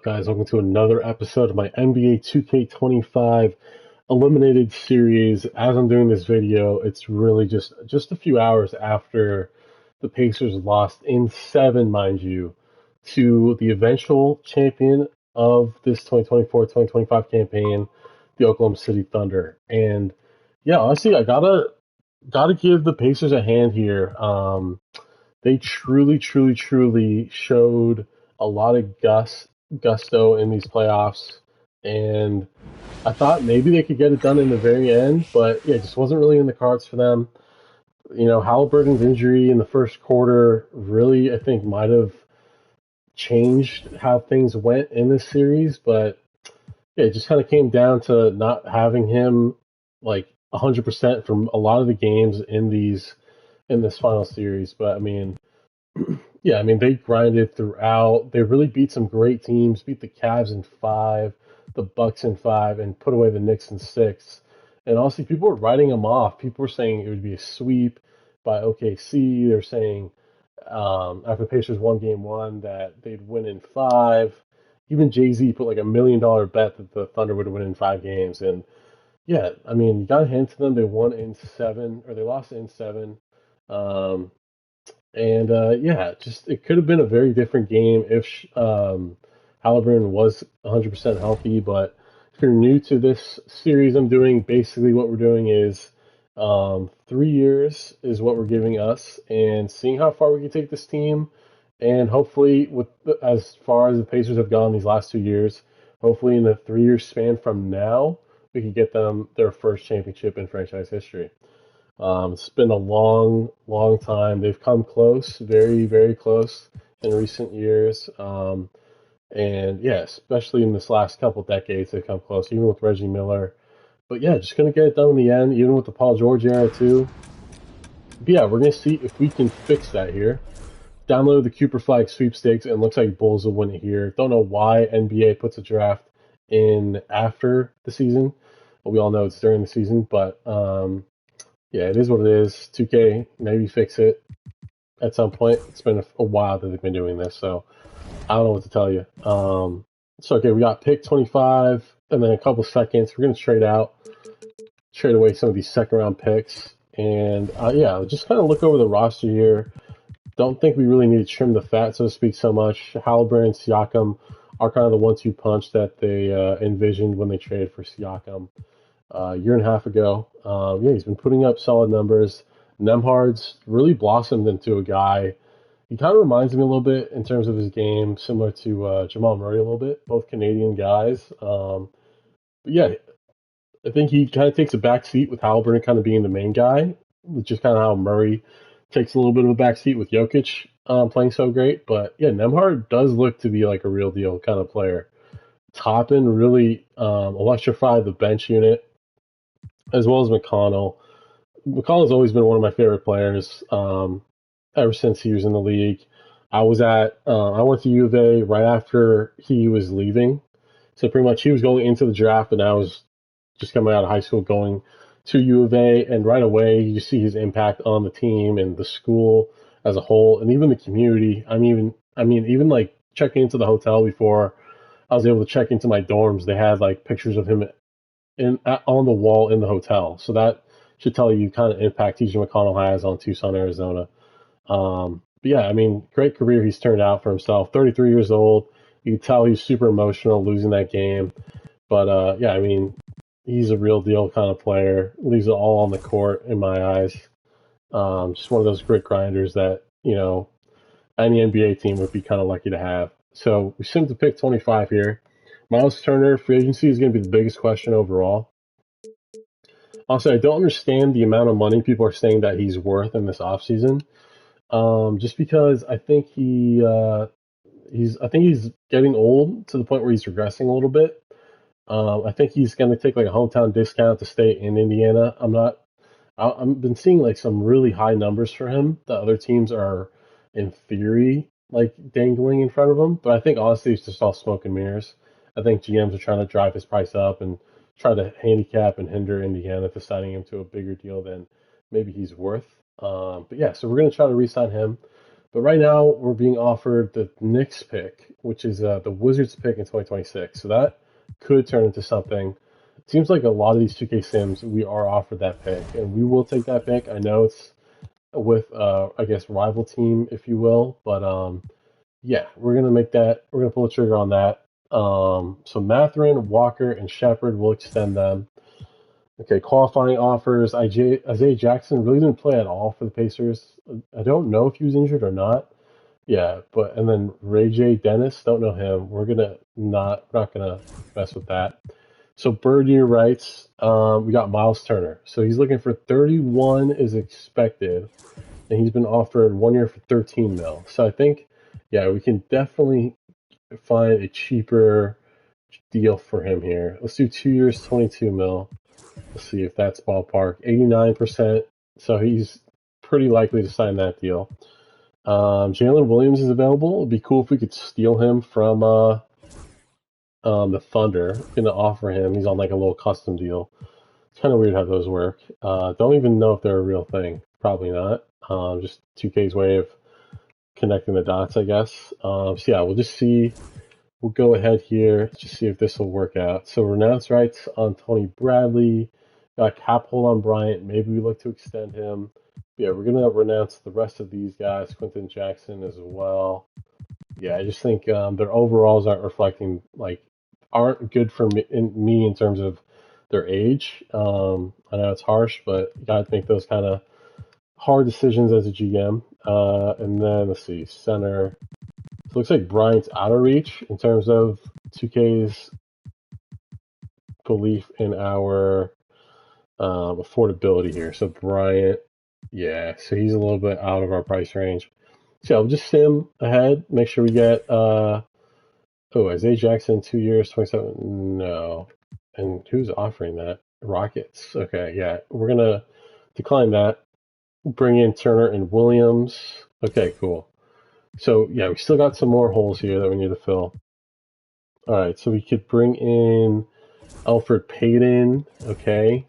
Guys, welcome to another episode of my NBA 2K25 Eliminated Series. As I'm doing this video, it's really just a few hours after the Pacers lost in seven, mind you, to the eventual champion of this 2024-2025 campaign, the Oklahoma City Thunder. And yeah, honestly, I gotta give the Pacers a hand here. They truly showed a lot of gusto in these playoffs, and I thought maybe they could get it done in the very end, but yeah, it just wasn't really in the cards for them. Haliburton's injury in the first quarter really, I think, might have changed how things went in this series, but yeah, it just kind of came down to not having him like 100% from a lot of the games in this final series. But I mean, yeah, I mean, they grinded throughout. They really beat some great teams, beat the Cavs in five, the Bucks in five, and put away the Knicks in six. And honestly, people were writing them off. People were saying it would be a sweep by OKC. They're saying after the Pacers won game one that they'd win in five. Even Jay-Z put like $1 million bet that the Thunder would win in 5 games. And yeah, I mean, you got to hand to them. They won in seven, or they lost in seven. Um, and yeah, just it could have been a very different game if Halliburton was 100% healthy. But if you're new to this series I'm doing, basically what we're doing is 3 years is what we're giving us, and seeing how far we can take this team. And hopefully, as far as the Pacers have gone these last 2 years, hopefully in the 3 year span from now, we can get them their first championship in franchise history. It's been a long time. They've come close, very close in recent years. And yeah, especially in this last couple decades, they've come close, even with Reggie Miller. But yeah, just gonna get it done in the end, even with the Paul George era too. But yeah, we're gonna see if we can fix that here. Download the Cooper Flag sweepstakes, and it looks like Bulls will win it here. Don't know why NBA puts a draft in after the season, but we all know it's during the season. But yeah, it is what it is. 2K, maybe fix it at some point. It's been a while that they've been doing this, so I don't know what to tell you. So okay, we got pick 25, and then a couple seconds. We're gonna trade away some of these second round picks, and yeah, just kind of look over the roster here. Don't think we really need to trim the fat, so to speak, so much. Halliburton and Siakam are kind of the 1-2 punch that they envisioned when they traded for Siakam a year and a half ago. Yeah, he's been putting up solid numbers. Nemhard's really blossomed into a guy. He kind of reminds me a little bit in terms of his game, similar to Jamal Murray a little bit, both Canadian guys. But yeah, I think he kind of takes a back seat with Halliburton kind of being the main guy, which is kind of how Murray takes a little bit of a back seat with Jokic playing so great. But yeah, Nemhard does look to be like a real deal kind of player. Toppin really electrified the bench unit as well as McConnell. McConnell's always been one of my favorite players ever since he was in the league. I went to U of A right after he was leaving, so pretty much he was going into the draft, and I was just coming out of high school going to U of A, and right away you see his impact on the team and the school as a whole, and even the community. Even like checking into the hotel before I was able to check into my dorms, they had like pictures of him on the wall in the hotel. So that should tell you kind of impact TJ McConnell has on Tucson, Arizona. But yeah, I mean, great career he's turned out for himself. 33 years old. You can tell he's super emotional losing that game. But yeah, I mean, he's a real deal kind of player. Leaves it all on the court in my eyes. Just one of those grit grinders that, any NBA team would be kind of lucky to have. So we seem to pick 25 here. Miles Turner, free agency is going to be the biggest question overall. Also, I don't understand the amount of money people are saying that he's worth in this offseason. Just because I think he's getting old to the point where he's regressing a little bit. I think he's going to take like a hometown discount to stay in Indiana. I've been seeing like some really high numbers for him that other teams are, in theory, like dangling in front of him. But I think honestly, it's just all smoke and mirrors. I think GMs are trying to drive his price up and try to handicap and hinder Indiana to signing him to a bigger deal than maybe he's worth. But yeah, so we're going to try to re-sign him. But right now, we're being offered the Knicks pick, which is the Wizards pick in 2026. So that could turn into something. It seems like a lot of these 2K Sims, we are offered that pick, and we will take that pick. I know it's with, I guess, rival team, if you will, but yeah, we're gonna make that. We're gonna pull the trigger on that. So Mathurin, Walker, and Shepard will extend them. Okay, qualifying offers. Isaiah Jackson really didn't play at all for the Pacers. I don't know if he was injured or not. Yeah, but and then Ray J. Dennis, don't know him. We're not gonna mess with that. So Birdier writes, we got Miles Turner. So he's looking for 31 is expected, and he's been offered 1 year for 13 mil. So I think, yeah, we can definitely find a cheaper deal for him here. Let's do 2 years, 22 mil. Let's see if that's ballpark. 89%. So he's pretty likely to sign that deal. Jalen Williams is available. It'd be cool if we could steal him from the Thunder. Gonna offer him. He's on like a little custom deal. It's kind of weird how those work. Don't even know if they're a real thing. Probably not. Just 2K's way of connecting the dots, I guess. So yeah, we'll just see. We'll go ahead here, just see if this will work out. So renounce rights on Tony Bradley. Got cap hold on Bryant. Maybe we look to extend him. Yeah, we're going to renounce the rest of these guys. Quentin Jackson as well. Yeah, I just think their overalls aren't good for me in terms of their age. I know it's harsh, but you got to make those kind of hard decisions as a GM. And then let's see, center. So it looks like Bryant's out of reach in terms of 2K's belief in our affordability here. So Bryant, yeah, so he's a little bit out of our price range. So I'll just sim ahead, make sure we get Isaiah Jackson, 2 years, 27. No. And who's offering that? Rockets. Okay, yeah. We're gonna decline that. Bring in Turner and Williams. Okay, cool. So yeah, we still got some more holes here that we need to fill. All right, so we could bring in Elfrid Payton. Okay,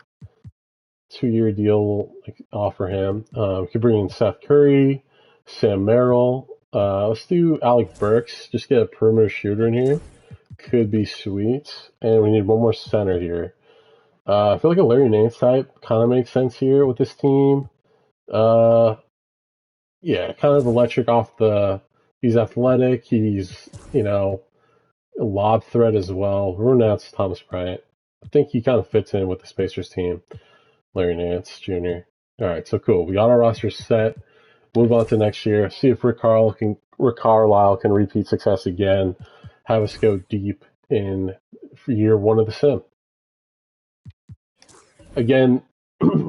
2 year deal. Offer him. We could bring in Seth Curry, Sam Merrill. Let's do Alec Burks. Just get a perimeter shooter in here. Could be sweet. And we need one more center here. I feel like a Larry Nance type kind of makes sense here with this team. Yeah, kind of electric off the. He's athletic. He's, a lob threat as well. We'll renounce Thomas Bryant. I think he kind of fits in with the Spacers team. Larry Nance Jr. All right, so cool. We got our roster set. Move on to next year. See if Rick Carlisle can repeat success again. Have us go deep in year one of the sim. Again,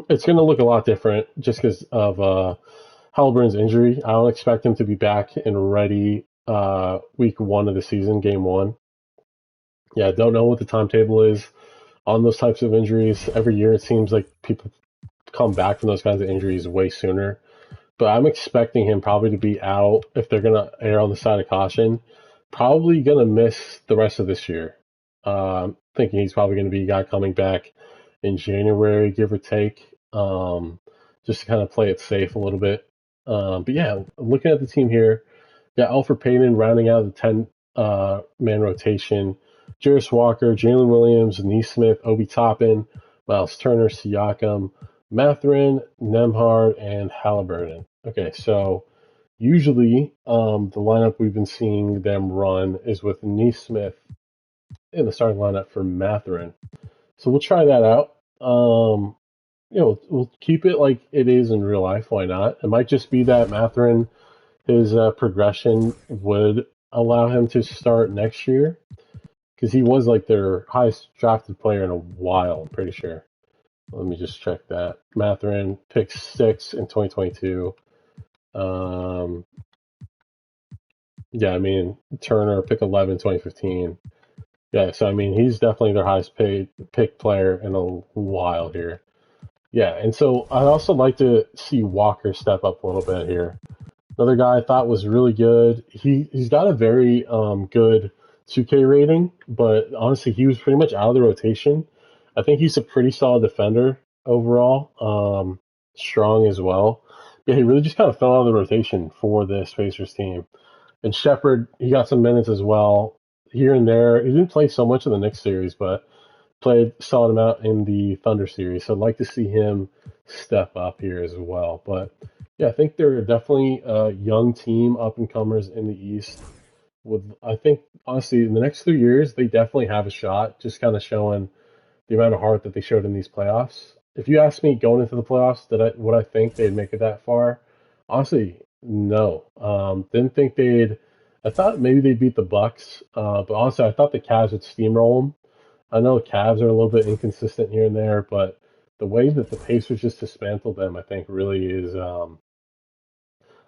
it's going to look a lot different just because of Haliburton's injury. I don't expect him to be back and ready week one of the season, game one. Yeah, I don't know what the timetable is on those types of injuries. Every year it seems like people come back from those kinds of injuries way sooner. But I'm expecting him probably to be out if they're going to err on the side of caution. Probably going to miss the rest of this year. Thinking he's probably going to be a guy coming back in January, give or take, just to kind of play it safe a little bit. But yeah, looking at the team here, yeah, Elfrid Payton rounding out the 10-man rotation. Jarace Walker, Jalen Williams, Neesmith, Obi Toppin, Miles Turner, Siakam, Mathurin, Nembhard, and Haliburton. Okay, so usually the lineup we've been seeing them run is with Neesmith in the starting lineup for Mathurin. So we'll try that out. We'll keep it like it is in real life. Why not? It might just be that Mathurin, his progression would allow him to start next year because he was like their highest drafted player in a while, I'm pretty sure. Let me just check that. Mathurin, pick 6 in 2022. Yeah, I mean, Turner, pick 11 in 2015. Yeah, so I mean, he's definitely their highest paid pick player in a while here. Yeah, and so I'd also like to see Walker step up a little bit here. Another guy I thought was really good. He's got a very good 2K rating, but honestly, he was pretty much out of the rotation. I think he's a pretty solid defender overall, strong as well. Yeah, he really just kind of fell out of the rotation for this Pacers team. And Shepherd, he got some minutes as well here and there. He didn't play so much in the Knicks series, but played a solid amount in the Thunder series. So I'd like to see him step up here as well. But yeah, I think they're definitely a young team, up and comers in the East. With I think honestly, in the next 3 years, they definitely have a shot. Just kind of showing the amount of heart that they showed in these playoffs. If you ask me going into the playoffs, would I think they'd make it that far? Honestly, no. Didn't think they'd. I thought maybe they'd beat the Bucks, but honestly, I thought the Cavs would steamroll them. I know the Cavs are a little bit inconsistent here and there, but the way that the Pacers just dismantled them, I think, really is.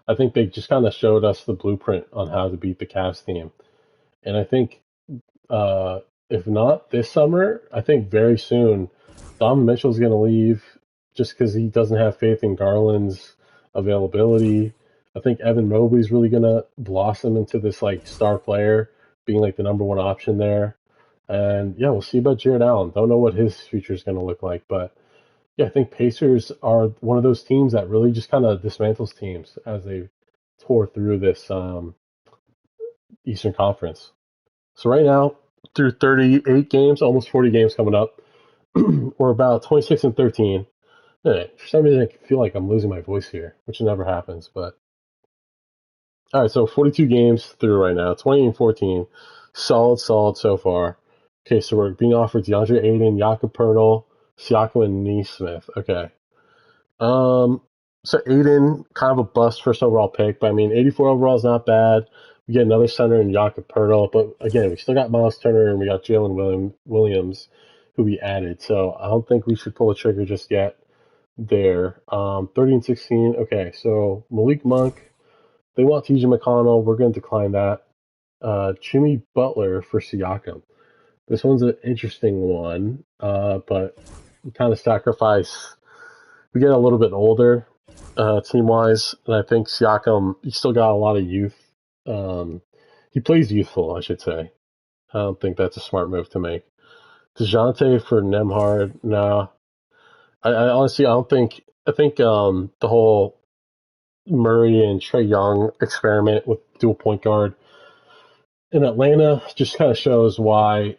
I think they just kind of showed us the blueprint on how to beat the Cavs team, and I think uh, if not this summer, I think very soon, Dom Mitchell's going to leave just because he doesn't have faith in Garland's availability. I think Evan Mobley's really going to blossom into this like star player, being like the number one option there. And yeah, we'll see about Jared Allen. Don't know what his future is going to look like, but yeah, I think Pacers are one of those teams that really just kind of dismantles teams as they tore through this Eastern Conference. So right now, through 38 games, almost 40 games coming up, we're about 26-13. For some reason, I feel like I'm losing my voice here, which never happens. But all right, so 42 games through right now, 20-14, solid so far. Okay, so we're being offered DeAndre Ayton, Jakob Poeltl, Siakam, and Neesmith. Okay. So Ayton, kind of a bust first overall pick, but I mean, 84 overall is not bad. We get another center in Jakob Poeltl, but again, we still got Miles Turner and we got Jalen Williams, who we added. So I don't think we should pull the trigger just yet there. 30-16. Okay, so Malik Monk, they want TJ McConnell. We're going to decline that. Jimmy Butler for Siakam. This one's an interesting one, but we kind of sacrifice. We get a little bit older team wise, and I think Siakam, he still got a lot of youth. He plays youthful, I should say. I don't think that's a smart move to make. DeJounte for Nemhard, nah. I honestly, I don't think. I think the whole Murray and Trae Young experiment with dual point guard in Atlanta just kind of shows why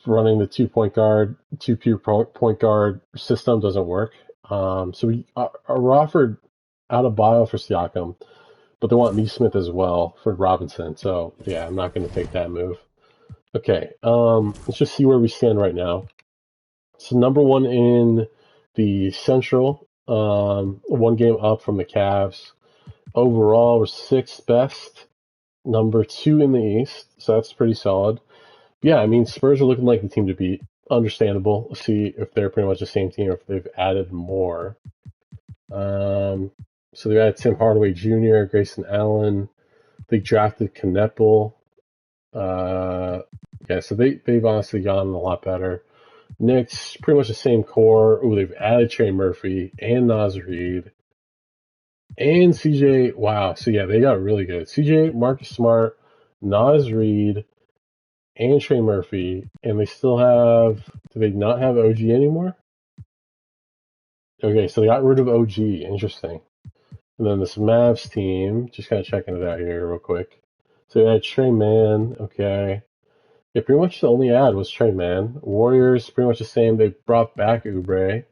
running the 2 point guard, two pure point guard system doesn't work. So we are offered out of bio for Siakam, but they want Neesmith as well for Robinson. So yeah, I'm not going to take that move. Okay, let's just see where we stand right now. So number one in the Central, one game up from the Cavs. Overall, we're sixth best. Number two in the East, so that's pretty solid. Yeah, I mean, Spurs are looking like the team to beat. Understandable. Let's see if they're pretty much the same team or if they've added more. So they added Tim Hardaway Jr., Grayson Allen. They drafted Knepel. Yeah, so they've honestly gotten a lot better. Knicks, pretty much the same core. Ooh, they've added Trey Murphy and Naz Reid. And CJ, wow. So yeah, they got really good. CJ, Marcus Smart, Naz Reid, and Trey Murphy. And they still have, do they not have OG anymore? Okay, so they got rid of OG. Interesting. And then this Mavs team, just kind of checking it out here real quick. So they had Trey Mann. Okay. Yeah, pretty much the only ad was Trey Mann. Warriors, pretty much the same. They brought back Oubre.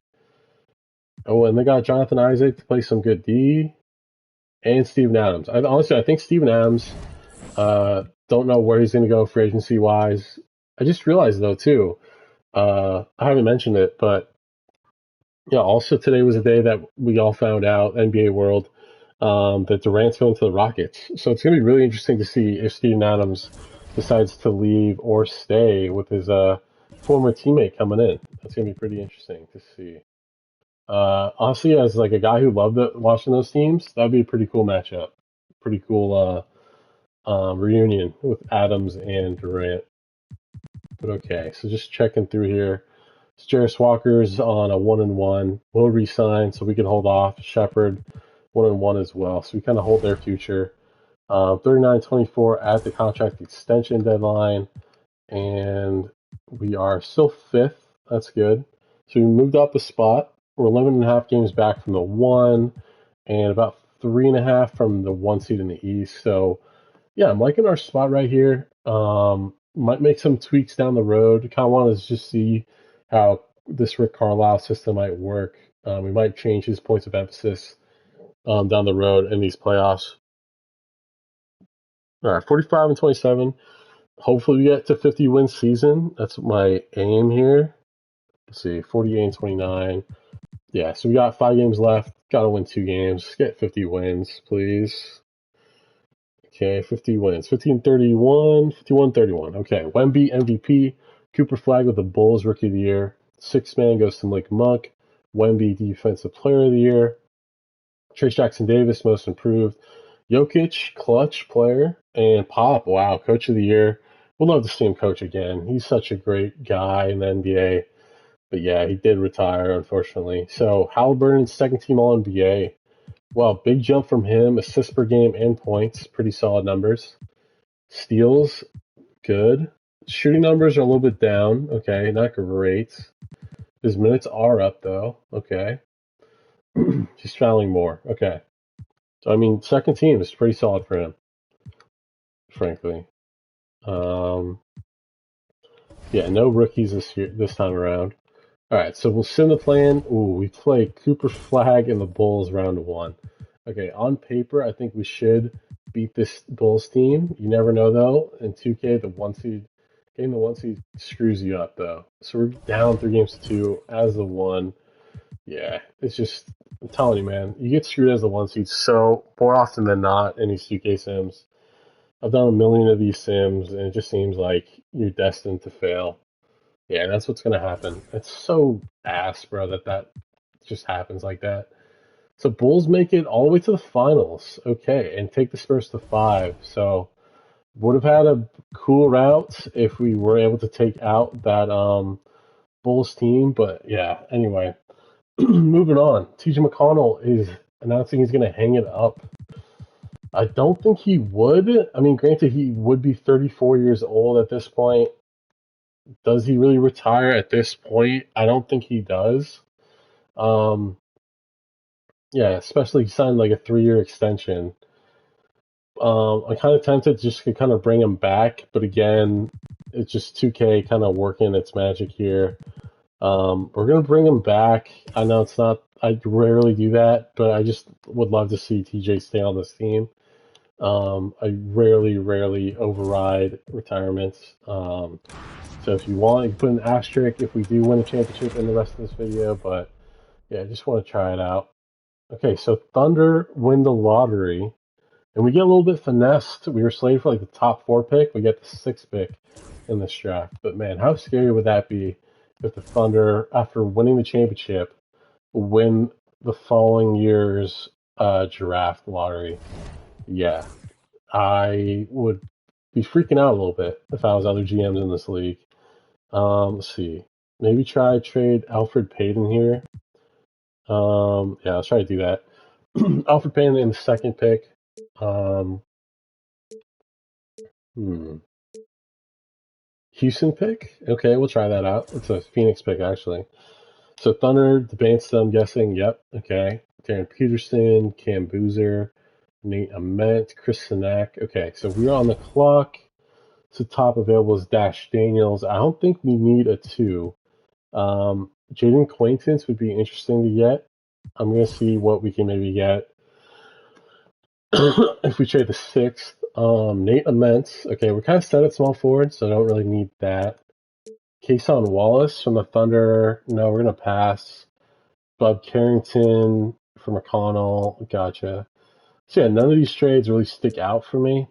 Oh, and they got Jonathan Isaac to play some good D. And Steven Adams. Honestly, I think Steven Adams, don't know where he's going to go free agency wise. I just realized, though, too, I haven't mentioned it, but yeah, also today was a day that we all found out, NBA world, that Durant's going to the Rockets. So it's going to be really interesting to see if Steven Adams decides to leave or stay with his former teammate coming in. That's going to be pretty interesting to see. Honestly, as like a guy who loved watching those teams, that'd be a pretty cool matchup. Pretty cool reunion with Adams and Durant. But okay, so just checking through here. Jarace Walker's on a 1-1. Will resign, so we can hold off. Shepherd 1-1 as well. So we kind of hold their future. 39-24 at the contract extension deadline, and we are still fifth. That's good. So we moved up a spot. We're 11.5 games back from the 1, and about 3.5 from the 1 seed in the East. So, yeah, I'm liking our spot right here. Might make some tweaks down the road. Kind of want to just see how this Rick Carlisle system might work. We might change his points of emphasis down the road in these playoffs. All right, 45-27. Hopefully we get to 50 win season. That's my aim here. Let's see, 48-29. Yeah, so we got 5 games left. Got to win 2 games. Get 50 wins, please. Okay, 50 wins. 15-31, 51-31. Okay, Wemby MVP. Cooper Flag with the Bulls Rookie of the Year. 6th man goes to Malik Monk. Wemby Defensive Player of the Year. Trace Jackson Davis Most Improved. Jokic Clutch Player. And Pop, wow, Coach of the Year. We'll love to see him coach again. He's such a great guy in the NBA. But yeah, he did retire, unfortunately. So Haliburton, 2nd team All-NBA. Wow, big jump from him. Assists per game and points, pretty solid numbers. Steals, good. Shooting numbers are a little bit down. Okay, not great. His minutes are up, though. Okay. He's fouling more. Okay. So, I mean, 2nd team is pretty solid for him, frankly. Yeah, no rookies this time around. All right, so we'll sim the plan. Ooh, we play Cooper Flag and the Bulls round 1. Okay, on paper, I think we should beat this Bulls team. You never know, though. In 2K, the 1 seed, getting the 1 seed screws you up, though. So we're down 3-2 as the 1. Yeah, it's just, I'm telling you, man, you get screwed as the 1 seed so more often than not in these 2K sims. I've done a million of these sims, and it just seems like you're destined to fail. Yeah, that's what's going to happen. It's so ass, bro, that just happens like that. So Bulls make it all the way to the finals. Okay, and take the Spurs to 5. So would have had a cool route if we were able to take out that Bulls team. But yeah, anyway, moving on. TJ McConnell is announcing he's going to hang it up. I don't think he would. I mean, granted, he would be 34 years old at this point. Does he really retire at this point? I don't think he does. Yeah, especially signed like a 3-year extension. I'm kind of tempted just to kind of bring him back, but again, it's just 2K kind of working its magic here. We're gonna bring him back. I know it's not. I rarely do that, but I just would love to see TJ stay on this team. I rarely override retirements. So if you want, you can put an asterisk if we do win a championship in the rest of this video. But yeah, I just want to try it out. Okay, so Thunder win the lottery, and we get a little bit finessed. We were slated for like the top 4 pick. We get the 6th pick in this draft. But man, how scary would that be if the Thunder, after winning the championship, win the following year's draft lottery? Yeah, I would be freaking out a little bit if I was other GMs in this league. Let's see. Maybe try trade Alfred Payton here. Yeah, let's try to do that. Alfred Payton in the 2nd pick. Houston pick? Okay, we'll try that out. It's a Phoenix pick, actually. So Thunder, DeBansta, I'm guessing. Yep, okay. Darren Peterson, Cam Boozer, Nate Ament, Chris Sinak. Okay, so we're on the clock. So top available is Dash Daniels. I don't think we need a 2. Jaden Quaintance would be interesting to get. I'm going to see what we can maybe get if we trade the 6th. Nate Ament. Okay, we're kind of set at small forward, so I don't really need that. Kason Wallace from the Thunder. No, we're going to pass. Bob Carrington for McConnell. Gotcha. So yeah, none of these trades really stick out for me.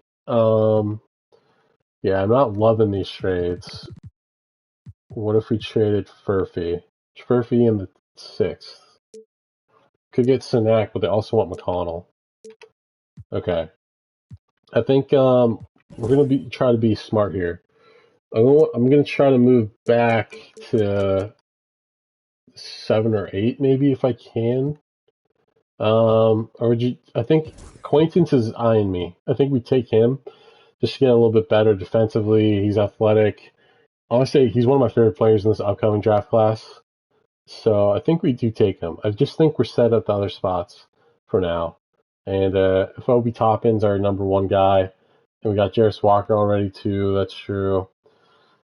Yeah, I'm not loving these trades. What if we traded Furphy? Furphy in the 6th. Could get Sinak, but they also want McConnell. Okay. I think we're gonna try to be smart here. I'm gonna try to move back to 7 or 8, maybe if I can. I think Acquaintance is eyeing me. I think we take him just to get a little bit better defensively. He's athletic. Honestly, he's one of my favorite players in this upcoming draft class. So I think we do take him. I just think we're set at the other spots for now. And if Obi Toppin's our number one guy, and we got Jarace Walker already too, that's true.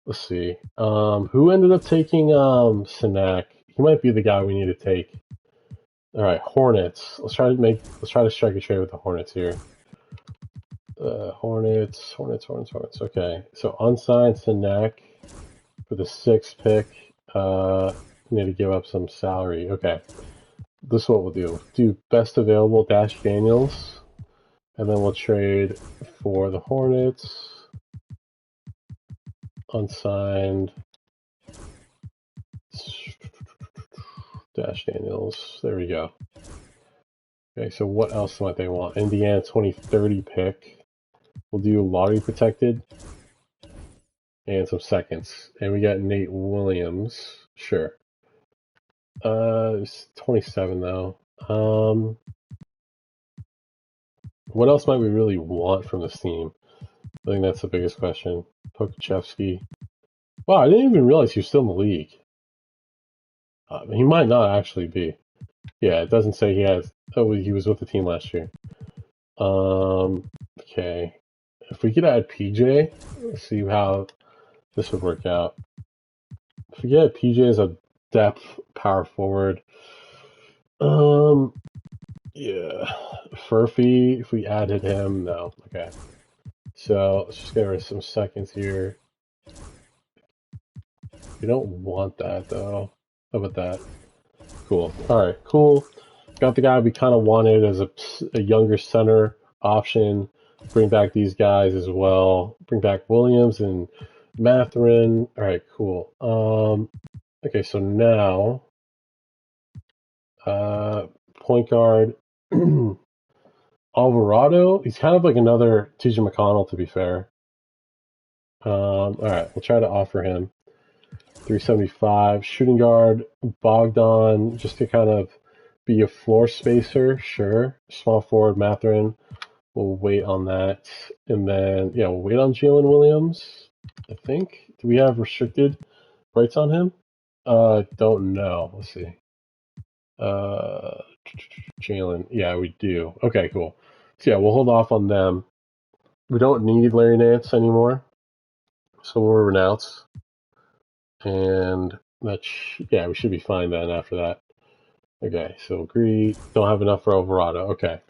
Let's see. Who ended up taking Sinak? He might be the guy we need to take. All right, Hornets. Let's try to strike a trade with the Hornets here. Hornets. Okay, so unsigned Sinak for the 6th pick. Need to give up some salary. Okay, this is what we'll do. Do best available Dash Daniels, and then we'll trade for the Hornets. Unsigned Dash Daniels. There we go. Okay, so what else might they want? Indiana 2030 pick. We'll do lottery protected and some seconds. And we got Nate Williams. Sure. It's 27 though. What else might we really want from this team? I think that's the biggest question. Pokachevsky. Wow, I didn't even realize he was still in the league. He might not actually be. Yeah, it doesn't say he has. Oh, he was with the team last year. Okay. If we could add PJ, let's see how this would work out. If we get PJ as a depth power forward, yeah, Furphy. If we added him, no. Okay. So let's just get rid of some seconds here. We don't want that though. How about that? Cool. All right, cool. Got the guy we kind of wanted as a younger center option. Bring back these guys as well. Bring back Williams and Mathurin. All right, cool. Okay, so now point guard Alvarado. He's kind of like another TJ McConnell, to be fair. All right, we'll try to offer him 375. Shooting guard Bogdan, just to kind of be a floor spacer, sure. Small forward Mathurin. We'll wait on that. And then, yeah, we'll wait on Jalen Williams, I think. Do we have restricted rights on him? Don't know. Let's see. Jalen. Yeah, we do. Okay, cool. So, yeah, we'll hold off on them. We don't need Larry Nance anymore. So we'll renounce. And that, yeah, we should be fine then after that. Okay, so agree. Don't have enough for Alvarado. Okay.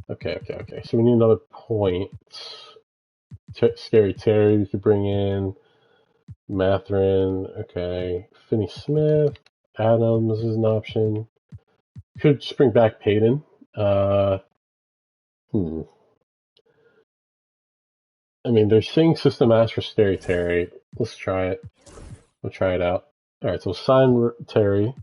So we need another point. Scary Terry, we could bring in. Mathurin, okay. Finney Smith. Adams is an option. Could just bring back Payton. I mean, they're saying system asked for Scary Terry. Let's try it. We'll try it out. All right, so we'll sign Terry.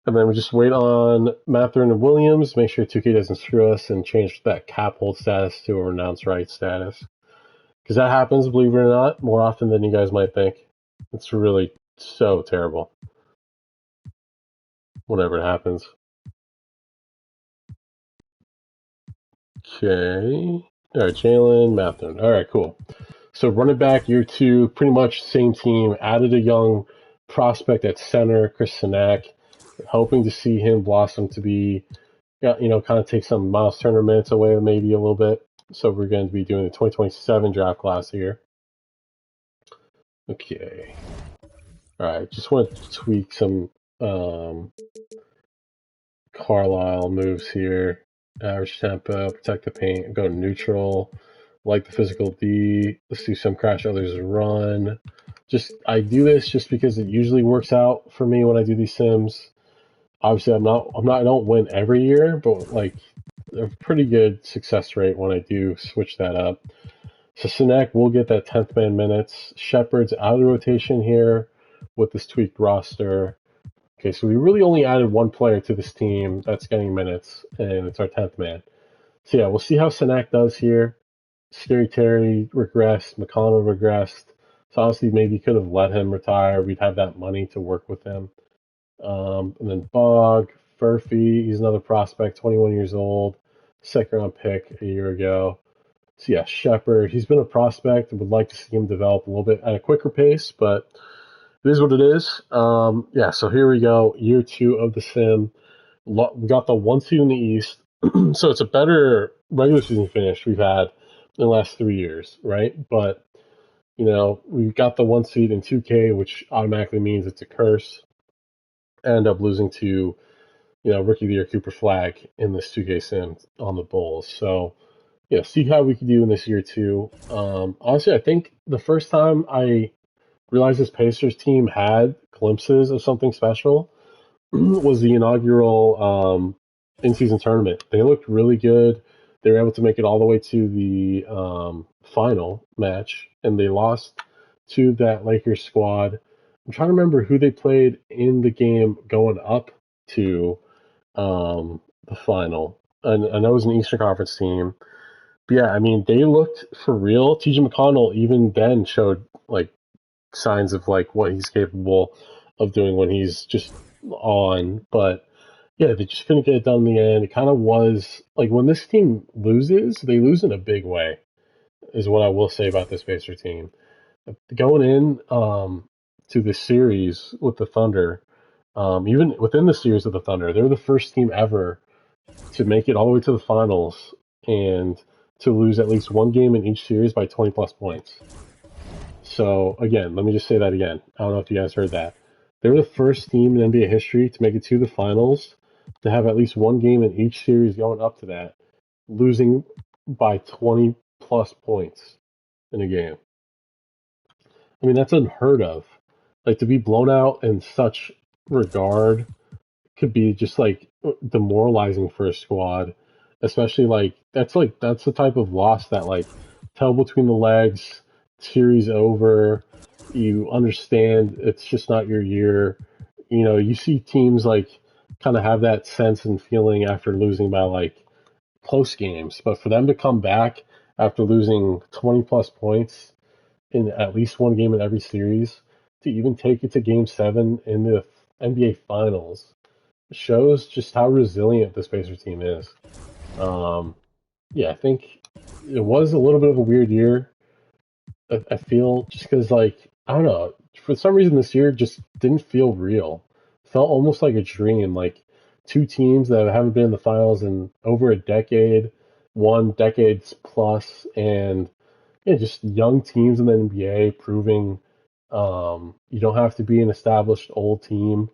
And then we just wait on Mathurin and Williams, make sure 2K doesn't screw us and change that cap hold status to a renounce right status. Because that happens, believe it or not, more often than you guys might think. It's really so terrible whenever it happens. Okay. All right, Jalen, Mathurin. All right, cool. So running back year 2, pretty much same team. Added a young prospect at center, Chris Sinak. Hoping to see him blossom to be, kind of take some Miles Turner minutes away maybe a little bit. So we're going to be doing the 2027 draft class here. Okay. All right. Just want to tweak some Carlisle moves here. Average tempo, protect the paint, go neutral. Like the physical D. Let's do some crash others run. I do this just because it usually works out for me when I do these sims. Obviously, I don't win every year, but like a pretty good success rate when I do switch that up. So Sinek will get that 10th man minutes. Shepard's out of the rotation here with this tweaked roster. Okay, so we really only added one player to this team that's getting minutes, and it's our 10th man. So yeah, we'll see how Sinek does here. Scary Terry regressed. McConnell regressed. So honestly, maybe could have let him retire. We'd have that money to work with him. And then Bog, Furphy, he's another prospect, 21 years old, 2nd round pick a year ago. So yeah, Shepard, he's been a prospect. Would like to see him develop a little bit at a quicker pace, but it is what it is. Yeah, so here we go. Year 2 of the sim. We got the 1 seed in the East. So it's a better regular season finish we've had in the last 3 years, right? But, we got the 1 seed in 2K, which automatically means it's a curse. I end up losing to, Rookie of the Year Cooper Flag in this 2K sim on the Bulls. So, yeah, see how we can do in this year 2. Honestly, I think the first time I realized this Pacers team had glimpses of something special was the inaugural in-season tournament. They looked really good. They were able to make it all the way to the final match, and they lost to that Lakers squad. I'm trying to remember who they played in the game going up to the final. And I know it was an Eastern Conference team. But yeah, I mean, they looked for real. TJ McConnell even then showed like signs of like what he's capable of doing when he's just on. But yeah, they just couldn't get it done in the end. It kind of was like when this team loses, they lose in a big way, is what I will say about this Pacer team. Going in to the series with the Thunder, even within the series of the Thunder, they're the first team ever to make it all the way to the finals and to lose at least one game in each series by 20 plus points. So again, let me just say that again. I don't know if you guys heard that. They were the first team in NBA history to make it to the finals, to have at least one game in each series going up to that, losing by 20 plus points in a game. I mean, that's unheard of. Like, to be blown out in such regard could be just like demoralizing for a squad, especially that's the type of loss that like tail between the legs, series over. You understand it's just not your year. You see teams like kind of have that sense and feeling after losing by like close games, but for them to come back after losing 20 plus points in at least one game in every series to even take it to game 7 in the NBA finals shows just how resilient this Pacers team is. Yeah, I think it was a little bit of a weird year. I feel just because, like, I don't know, for some reason this year just didn't feel real. It felt almost like a dream. Like two teams that haven't been in the finals in over a decade, 1 decade plus, and yeah, just young teams in the NBA proving you don't have to be an established old team.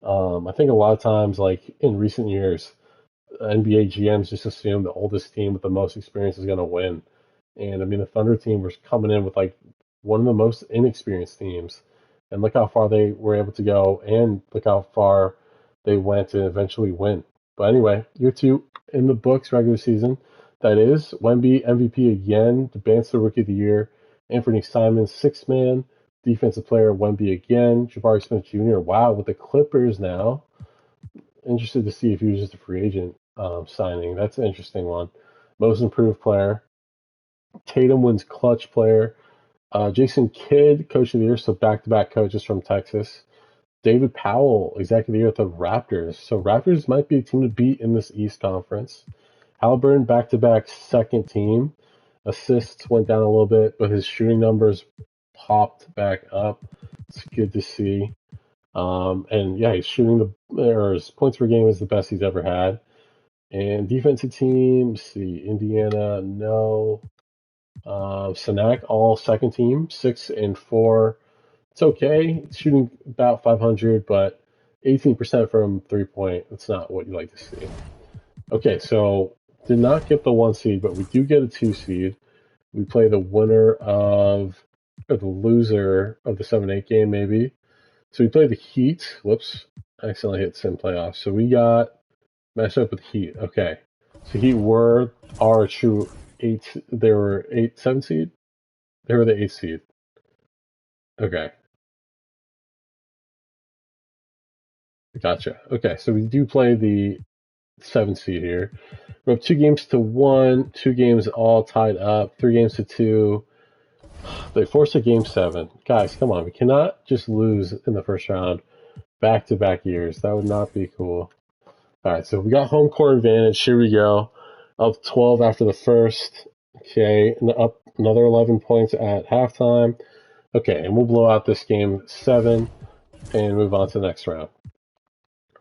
I think a lot of times, like in recent years, NBA GMs just assume the oldest team with the most experience is going to win. And I mean, the Thunder team was coming in with like one of the most inexperienced teams. And look how far they were able to go, and look how far they went to eventually win. But anyway, year 2 in the books, regular season. That is, Wemby MVP again, advanced the Rookie of the Year. Anthony Simons, 6-man. Defensive player, Wemby again. Jabari Smith Jr., wow, with the Clippers now. Interested to see if he was just a free agent signing. That's an interesting one. Most improved player. Tatum wins clutch player. Jason Kidd, coach of the year, so back-to-back coaches from Texas. David Powell, executive of the year with the Raptors. So Raptors might be a team to beat in this East Conference. Haliburton, back-to-back second team. Assists went down a little bit, but his shooting numbers popped back up. It's good to see. And yeah, his points per game is the best he's ever had. And defensive team, see, Indiana, no. Sanak, all second team, 6 and 4. It's okay. It's shooting about 500, but 18% from 3-point. That's not what you like to see. Okay, so did not get the 1 seed, but we do get a 2 seed. We play the winner or the loser of the 7-8 game, maybe. So we played the Heat. Whoops, I accidentally hit Sim Playoffs. So we got matched up with Heat. Okay, so Heat were our true 8. They were 7 seed. They were the 8 seed. Okay, gotcha. Okay, so we do play the 7 seed here. We're up 2 games to 1. 2 games all tied up. 3 games to 2. They forced a game 7. Guys, come on. We cannot just lose in the first round back-to-back years. That would not be cool. All right, so we got home court advantage. Here we go. Up 12 after the first. Okay, and up another 11 points at halftime. Okay, and we'll blow out this game 7 and move on to the next round.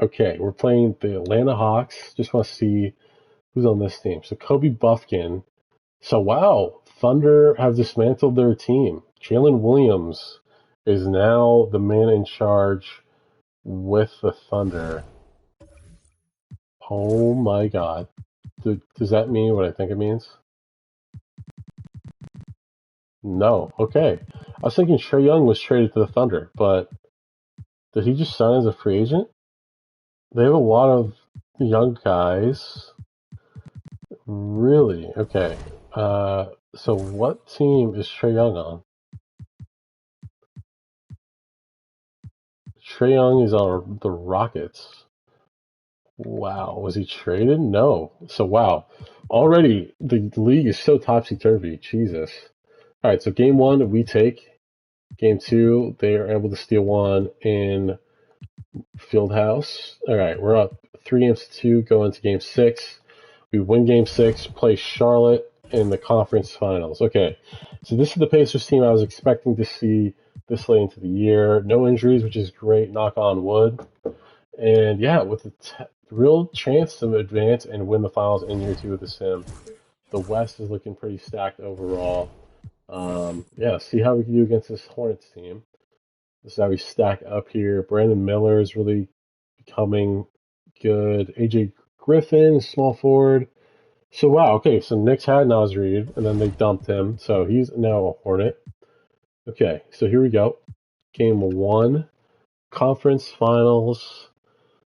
Okay, we're playing the Atlanta Hawks. Just want to see who's on this team. So Kobe Buffkin. So wow, Thunder have dismantled their team. Jalen Williams is now the man in charge with the Thunder. Oh my god. Does that mean what I think it means? No. Okay. I was thinking Trae Young was traded to the Thunder, but did he just sign as a free agent? They have a lot of young guys. Really? Okay. So what team is Trae Young on? Trae Young is on the Rockets. Wow. Was he traded? No. So wow. Already the league is so topsy-turvy. Jesus. All right, so game 1 we take. Game 2 they are able to steal one in Fieldhouse. All right, we're up 3-2 going into game 6. We win game 6, play Charlotte in the conference finals. Okay, so this is the Pacers team I was expecting to see this late into the year. No injuries, which is great, knock on wood. And yeah, with a real chance to advance and win the finals in year 2 of the sim. The West is looking pretty stacked overall. Yeah, see how we can do against this Hornets team. This is how we stack up here. Brandon Miller is really becoming good. AJ Griffin, small forward. So wow, okay, so Knicks had Naz Reid, and then they dumped him, so he's now a Hornet. Okay, so here we go. Game 1, conference finals.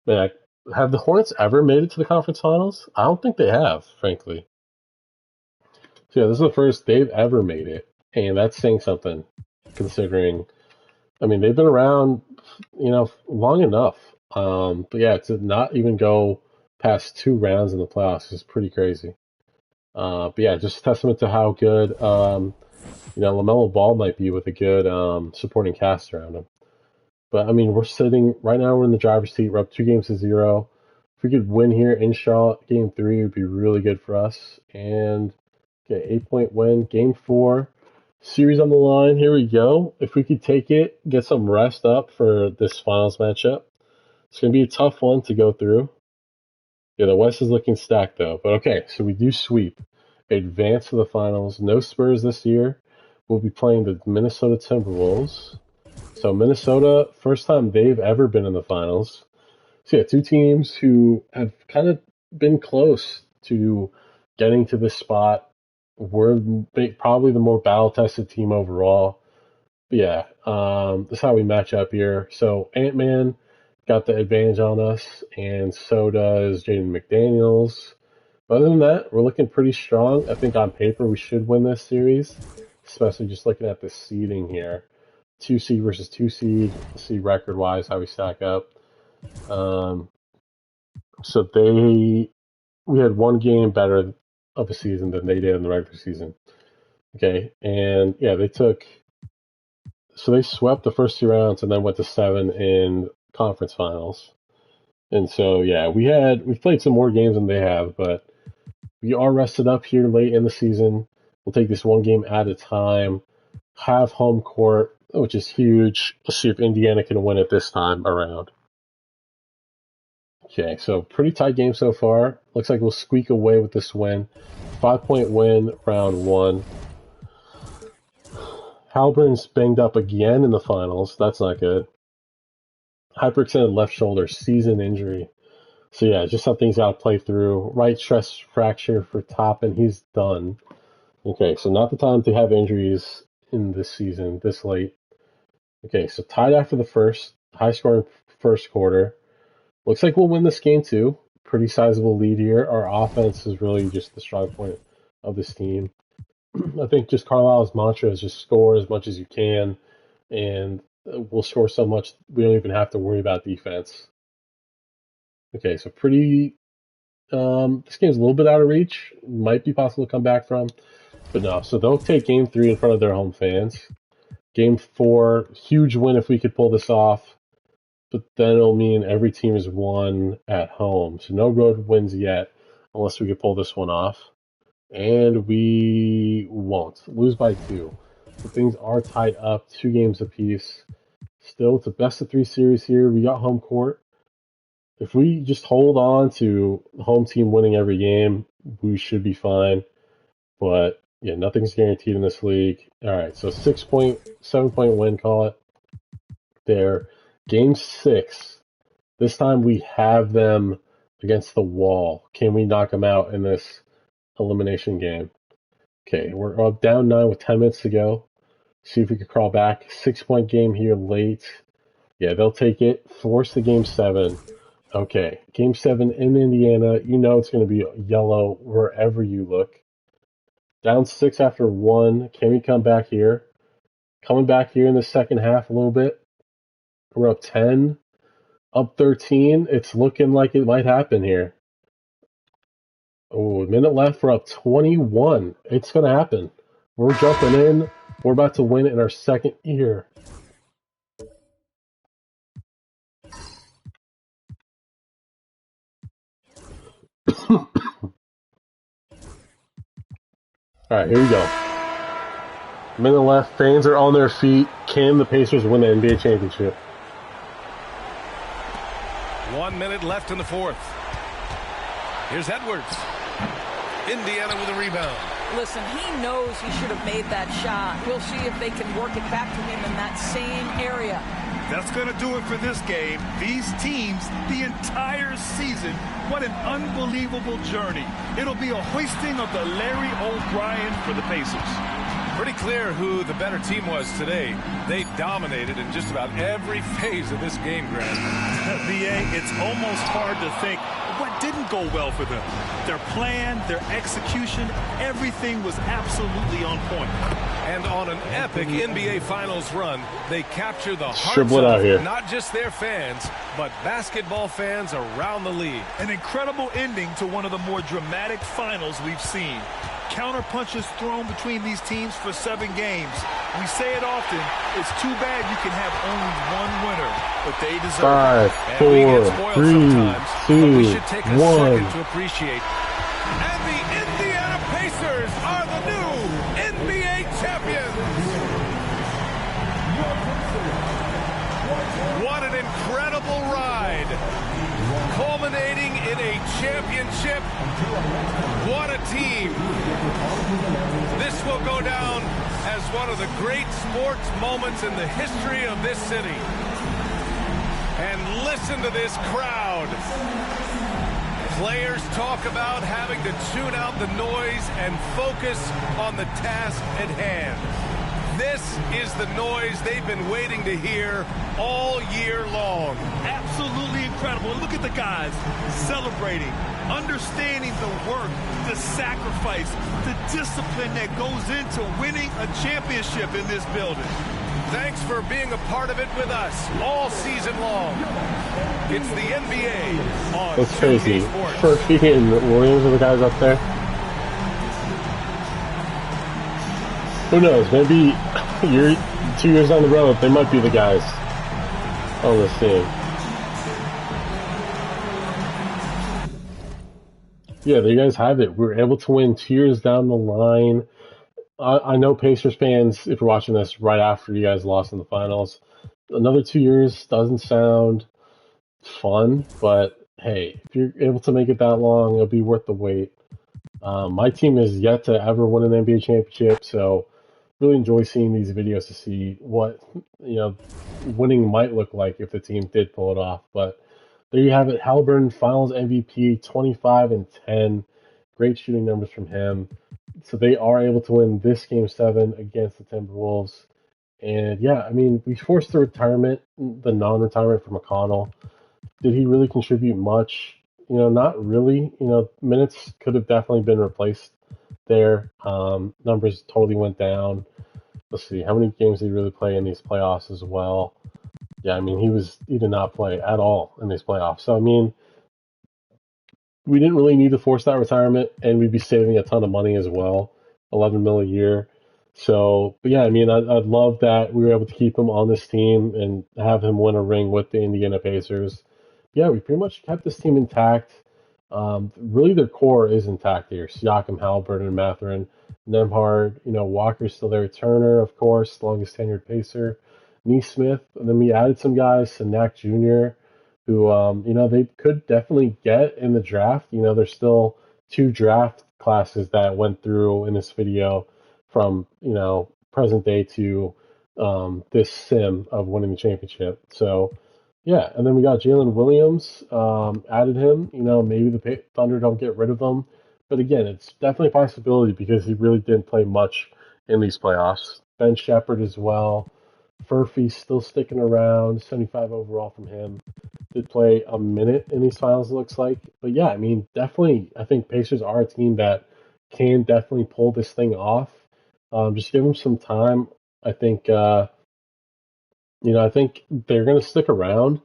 Man, have the Hornets ever made it to the conference finals? I don't think they have, frankly. So yeah, this is the first they've ever made it, and that's saying something, considering, I mean, they've been around, long enough. But yeah, to not even go past 2 rounds in the playoffs is pretty crazy. But yeah, just a testament to how good, LaMelo Ball might be with a good supporting cast around him. But I mean, we're sitting right now. We're in the driver's seat. We're up 2-0. If we could win here in Charlotte, game 3 would be really good for us. And okay, 8-point win. Game 4, series on the line. Here we go. If we could take it, get some rest up for this finals matchup. It's gonna be a tough one to go through. Yeah, the West is looking stacked though. But okay, so we do sweep, advance to the finals. No Spurs this year. We'll be playing the Minnesota Timberwolves. So Minnesota, first time they've ever been in the finals. So yeah, 2 teams who have kind of been close to getting to this spot. We're probably the more battle-tested team overall. But yeah, this is how we match up here. So Ant-Man got the advantage on us, and so does Jaden McDaniels. But other than that, we're looking pretty strong. I think on paper we should win this series, especially just looking at the seeding here. 2 seed versus 2 seed. See record wise how we stack up. So we had 1 game better of a season than they did in the regular season. Okay, and yeah, they swept the first 2 rounds and then went to 7 in conference finals. And so yeah, we've played some more games than they have, but we are rested up here late in the season. We'll take this 1 game at a time. Have home court, which is huge. Let's see if Indiana can win it this time around. Okay, so pretty tight game so far. Looks like we'll squeak away with this win. 5-point win, round 1. Haliburton's banged up again in the finals. That's not good. Hyperextended left shoulder, season injury. So yeah, just something he's got to play through. Right stress fracture for Toppin. He's done. Okay, so not the time to have injuries in this season, this late. Okay, so tied after the first. High scoring first quarter. Looks like we'll win this game too. Pretty sizable lead here. Our offense is really just the strong point of this team. I think just Carlisle's mantra is just score as much as you can, and we'll score so much we don't even have to worry about defense. Okay, so this game's a little bit out of reach. Might be possible to come back from, but no. So they'll take game 3 in front of their home fans. Game 4, huge win if we could pull this off. But then it'll mean every team has won at home. So no road wins yet, unless we could pull this one off. And we won't. Lose by 2. So things are tied up, 2 games apiece. Still, it's a best-of-3 series here. We got home court. If we just hold on to the home team winning every game, we should be fine. But yeah, nothing's guaranteed in this league. All right, so 7 point win, call it there. Game 6. This time we have them against the wall. Can we knock them out in this elimination game? Okay, we're up down 9 with 10 minutes to go. See if we can crawl back. 6-point game here late. Yeah, they'll take it. Force the game 7. Okay, game 7 in Indiana. You know it's going to be yellow wherever you look. Down 6 after 1. Can we come back here? Coming back here in the second half a little bit. We're up 10. Up 13. It's looking like it might happen here. Oh, a minute left. We're up 21. It's going to happen. We're jumping in. We're about to win in our second year. All right, here we go. Minute left. Fans are on their feet. Can the Pacers win the NBA championship? 1 minute left in the fourth. Here's Edwards. Indiana with a rebound. Listen, he knows he should have made that shot. We'll see if they can work it back to him in that same area. That's going to do it for this game. These teams, the entire season, what an unbelievable journey. It'll be a hoisting of the Larry O'Brien for the Pacers. Pretty clear who the better team was today. They dominated in just about every phase of this game, Grant. BA, it's almost hard to think what didn't go well for them. Their plan, their execution, everything was absolutely on point. And on an epic NBA Finals run, they capture the hearts of not just their fans, but basketball fans around the league. An incredible ending to one of the more dramatic finals we've seen. Counter punches thrown between these teams for 7 games. We say it often, it's too bad you can have only one winner, but they deserve 5, 4, 3, 2, we should take a 1. second to appreciate. And the Indiana Pacers are the new NBA champions. What an incredible ride. Culminating in a championship. What a team. This will go down as one of the great sports moments in the history of this city. And listen to this crowd. Players talk about having to tune out the noise and focus on the task at hand. This is the noise they've been waiting to hear all year long. Absolutely incredible. Look at the guys celebrating, understanding the work, the sacrifice, the discipline that goes into winning a championship in this building. Thanks for being a part of it with us all season long. It's the NBA on That's crazy. 2K Sports. Murphy and Williams are the guys up there. Who knows? Maybe 2 years down the road, they might be the guys on this team. Yeah, there you guys have it. We were able to win 2 years down the line. I know Pacers fans, if you're watching this right after you guys lost in the finals, another 2 years doesn't sound fun, but hey, if you're able to make it that long, it'll be worth the wait. My team has yet to ever win an NBA championship, so really enjoy seeing these videos to see what winning might look like if the team did pull it off. But there you have it. Haliburton, Finals MVP, 25 and 10. Great shooting numbers from him. So they are able to win this Game 7 against the Timberwolves. And yeah, I mean, we forced the non-retirement for McConnell. Did he really contribute much? Not really. Minutes could have definitely been replaced there. Numbers totally went down. Let's see, how many games did he really play in these playoffs as well? Yeah, I mean, he did not play at all in these playoffs. So, I mean, we didn't really need to force that retirement, and we'd be saving a ton of money as well, $11 million a year. So, but yeah, I mean, I'd love that we were able to keep him on this team and have him win a ring with the Indiana Pacers. Yeah, we pretty much kept this team intact. Really their core is intact here. Siakam, Haliburton, and Mathurin. Nemhard, Walker's still there. Turner, of course, longest tenured Pacer. Neesmith, and then we added some guys, Sanak Jr., who, they could definitely get in the draft. There's still 2 draft classes that went through in this video from, present day to this sim of winning the championship. So, yeah, and then we got Jalen Williams, added him. Maybe the Thunder don't get rid of him. But again, it's definitely a possibility because he really didn't play much in these playoffs. Ben Shepherd as well. Furphy's still sticking around, 75 overall from him. Did play a minute in these finals, it looks like. But yeah, I mean, definitely, I think Pacers are a team that can definitely pull this thing off. Just give them some time. I think, I think they're going to stick around.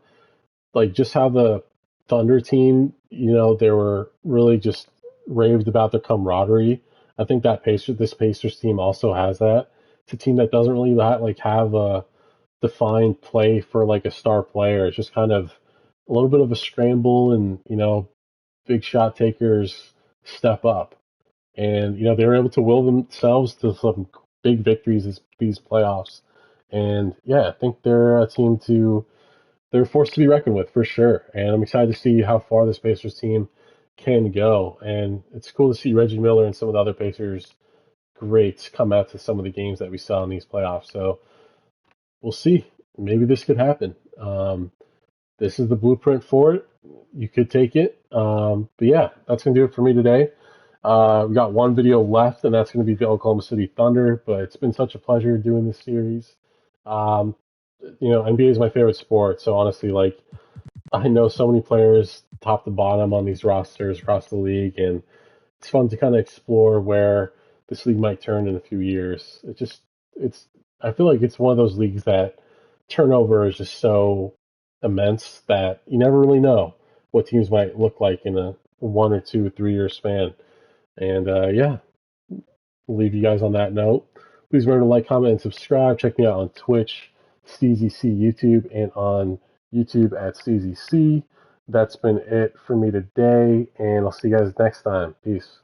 Like just how the Thunder team, they were really just raved about their camaraderie. I think that this Pacers team also has that. It's a team that doesn't really have a defined play for like a star player. It's just kind of a little bit of a scramble, and big shot takers step up, and they were able to will themselves to some big victories these playoffs. And yeah, I think they're a team they're a force to be reckoned with for sure. And I'm excited to see how far this Pacers team can go. And it's cool to see Reggie Miller and some of the other Pacers greats come out to some of the games that we saw in these playoffs. So we'll see. Maybe this could happen. This is the blueprint for it. You could take it. But yeah, that's going to do it for me today. We got one video left, and that's going to be the Oklahoma City Thunder. But it's been such a pleasure doing this series. NBA is my favorite sport. So honestly, I know so many players top to bottom on these rosters across the league, and it's fun to kind of explore where this league might turn in a few years. I feel like it's one of those leagues that turnover is just so immense that you never really know what teams might look like in a 1 or 2 or 3 year span. And yeah, we'll leave you guys on that note. Please remember to like, comment, and subscribe. Check me out on Twitch, SteezyC YouTube, and on YouTube at SteezyC. That's been it for me today, and I'll see you guys next time. Peace.